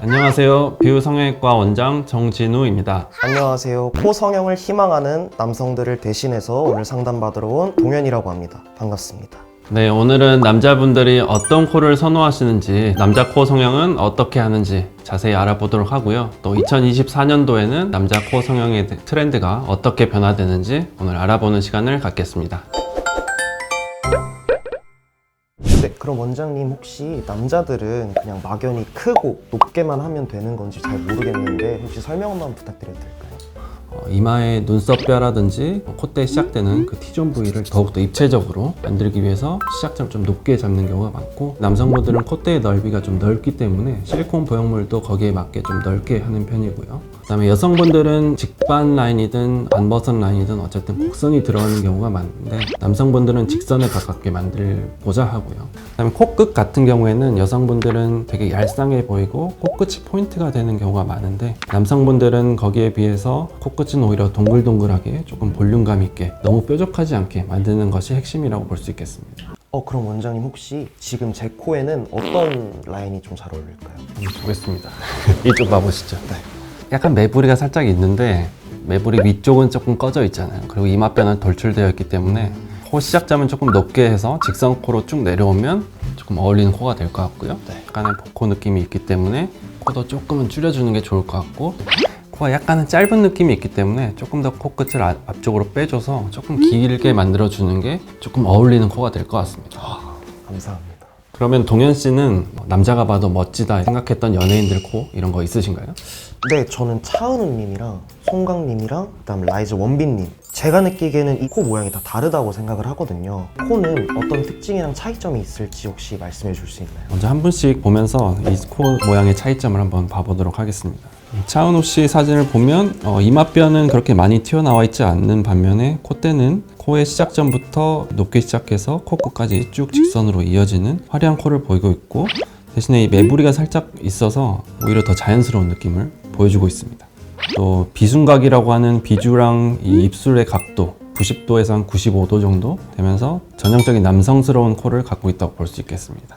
안녕하세요. 비유성형외과 원장 정진우입니다. 안녕하세요. 코 성형을 희망하는 남성들을 대신해서 오늘 상담받으러 온 동현이라고 합니다. 반갑습니다. 네, 오늘은 남자분들이 어떤 코를 선호하시는지, 남자 코 성형은 어떻게 하는지 자세히 알아보도록 하고요. 또 2024년도에는 남자 코 성형의 트렌드가 어떻게 변화되는지 오늘 알아보는 시간을 갖겠습니다. 네, 그럼 원장님 혹시 남자들은 그냥 막연히 크고 높게만 하면 되는 건지 잘 모르겠는데 혹시 설명 한번 부탁드려도 될까요? 이마의 눈썹뼈라든지 콧대에 시작되는 그 T존 부위를 더욱더 입체적으로 만들기 위해서 시작점을 좀 높게 잡는 경우가 많고, 남성분들은 콧대의 넓이가 좀 넓기 때문에 실리콘 보형물도 거기에 맞게 좀 넓게 하는 편이고요. 그 다음에 여성분들은 직반 라인이든 안버선 라인이든 어쨌든 곡선이 들어가는 경우가 많은데, 남성분들은 직선에 가깝게 만들고자 하고요. 그 다음에 코끝 같은 경우에는 여성분들은 되게 얄쌍해 보이고 코끝이 포인트가 되는 경우가 많은데, 남성분들은 거기에 비해서 코끝은 오히려 동글동글하게 조금 볼륨감 있게 너무 뾰족하지 않게 만드는 것이 핵심이라고 볼 수 있겠습니다. 그럼 원장님 혹시 지금 제 코에는 어떤 라인이 좀 잘 어울릴까요? 한번 보겠습니다. 이쪽 봐보시죠. 약간 매부리가 살짝 있는데 매부리 위쪽은 조금 꺼져 있잖아요. 그리고 이마뼈는 돌출되어 있기 때문에 코 시작점은 조금 높게 해서 직선 코로 쭉 내려오면 조금 어울리는 코가 될 것 같고요. 약간의 복코 느낌이 있기 때문에 코도 조금은 줄여주는 게 좋을 것 같고, 코가 약간은 짧은 느낌이 있기 때문에 조금 더 코끝을 앞쪽으로 빼줘서 조금 길게 만들어주는 게 조금 어울리는 코가 될 것 같습니다. 감사합니다. 그러면 동현 씨는 남자가 봐도 멋지다 생각했던 연예인들 코 이런 거 있으신가요? 네, 저는 차은우님이랑 송강님이랑 그다음 라이즈 원빈님, 제가 느끼기에는 이 코 모양이 다 다르다고 생각을 하거든요. 코는 어떤 특징이랑 차이점이 있을지 혹시 말씀해 줄 수 있나요? 먼저 한 분씩 보면서 이 코 모양의 차이점을 한번 봐보도록 하겠습니다. 차은우 씨 사진을 보면 이마뼈는 그렇게 많이 튀어나와 있지 않는 반면에 콧대는 코의 시작점부터 높게 시작해서 코끝까지 쭉 직선으로 이어지는 화려한 코를 보이고 있고, 대신에 이 매부리가 살짝 있어서 오히려 더 자연스러운 느낌을 보여주고 있습니다. 또 비순각이라고 하는 비주랑 이 입술의 각도 90도에서 한 95도 정도 되면서 전형적인 남성스러운 코를 갖고 있다고 볼 수 있겠습니다.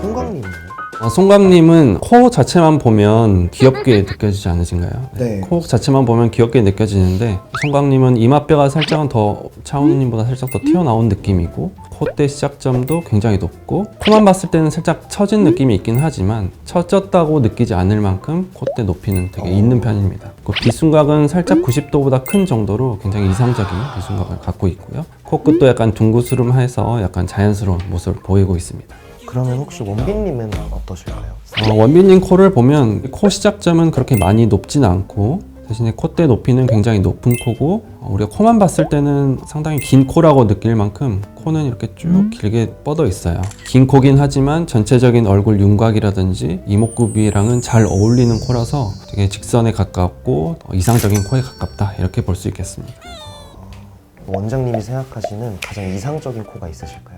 송강님은요? 송감님은 코 자체만 보면 귀엽게 느껴지지 않으신가요? 네. 코 자체만 보면 귀엽게 느껴지는데, 송강님은 이마뼈가 살짝은 더 차은우님보다 살짝 더 튀어나온 느낌이고, 콧대 시작점도 굉장히 높고, 코만 봤을 때는 살짝 처진 느낌이 있긴 하지만 처졌다고 느끼지 않을 만큼 콧대 높이는 되게 있는 편입니다. 그 비순각은 살짝 90도보다 큰 정도로 굉장히 이상적인 비순각을 갖고 있고요. 코끝도 약간 둥그스름해서 약간 자연스러운 모습을 보이고 있습니다. 그러면 혹시 원빈님은 어떠실까요? 원빈님 코를 보면 코 시작점은 그렇게 많이 높진 않고, 대신에 콧대 높이는 굉장히 높은 코고, 우리가 코만 봤을 때는 상당히 긴 코라고 느낄 만큼 코는 이렇게 쭉 길게 뻗어 있어요. 긴 코긴 하지만 전체적인 얼굴 윤곽이라든지 이목구비랑은 잘 어울리는 코라서 되게 직선에 가깝고 이상적인 코에 가깝다, 이렇게 볼 수 있겠습니다. 원장님이 생각하시는 가장 이상적인 코가 있으실까요?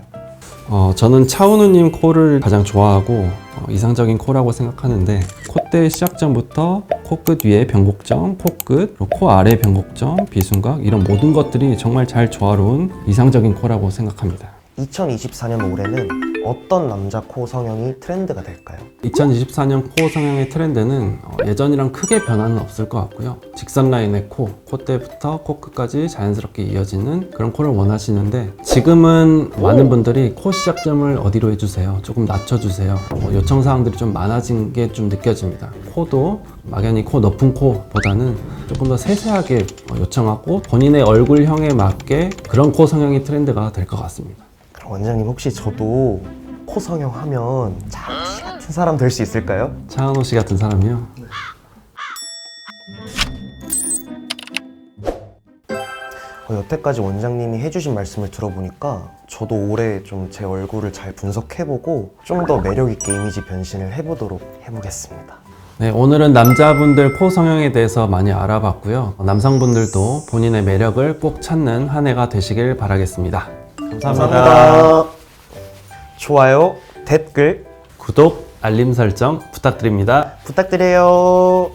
저는 차은우님 코를 가장 좋아하고 이상적인 코라고 생각하는데, 콧대 시작점부터 코끝 위에 변곡점, 코끝, 그리고 코 아래 변곡점, 비순각, 이런 모든 것들이 정말 잘 조화로운 이상적인 코라고 생각합니다. 2024년 올해는 어떤 남자 코 성형이 트렌드가 될까요? 2024년 코 성형의 트렌드는 예전이랑 크게 변화는 없을 것 같고요. 직선 라인의 코, 콧대부터 코끝까지 자연스럽게 이어지는 그런 코를 원하시는데, 지금은 많은 분들이 코 시작점을 어디로 해주세요, 조금 낮춰주세요, 요청사항들이 좀 많아진 게 좀 느껴집니다. 코도 막연히 코 높은 코보다는 조금 더 세세하게 요청하고 본인의 얼굴형에 맞게 그런 코 성형이 트렌드가 될 것 같습니다. 그럼 원장님 혹시 저도 코 성형하면 장씨 같은 사람 될 수 있을까요? 차은우 씨 같은 사람이요? 여태까지 원장님이 해주신 말씀을 들어보니까 저도 올해 좀 제 얼굴을 잘 분석해보고 좀 더 매력있게 이미지 변신을 해보겠습니다. 네, 오늘은 남자분들 코 성형에 대해서 많이 알아봤고요. 남성분들도 본인의 매력을 꼭 찾는 한 해가 되시길 바라겠습니다. 감사합니다. 좋아요, 댓글 구독, 알림 설정 부탁드립니다. 부탁드려요.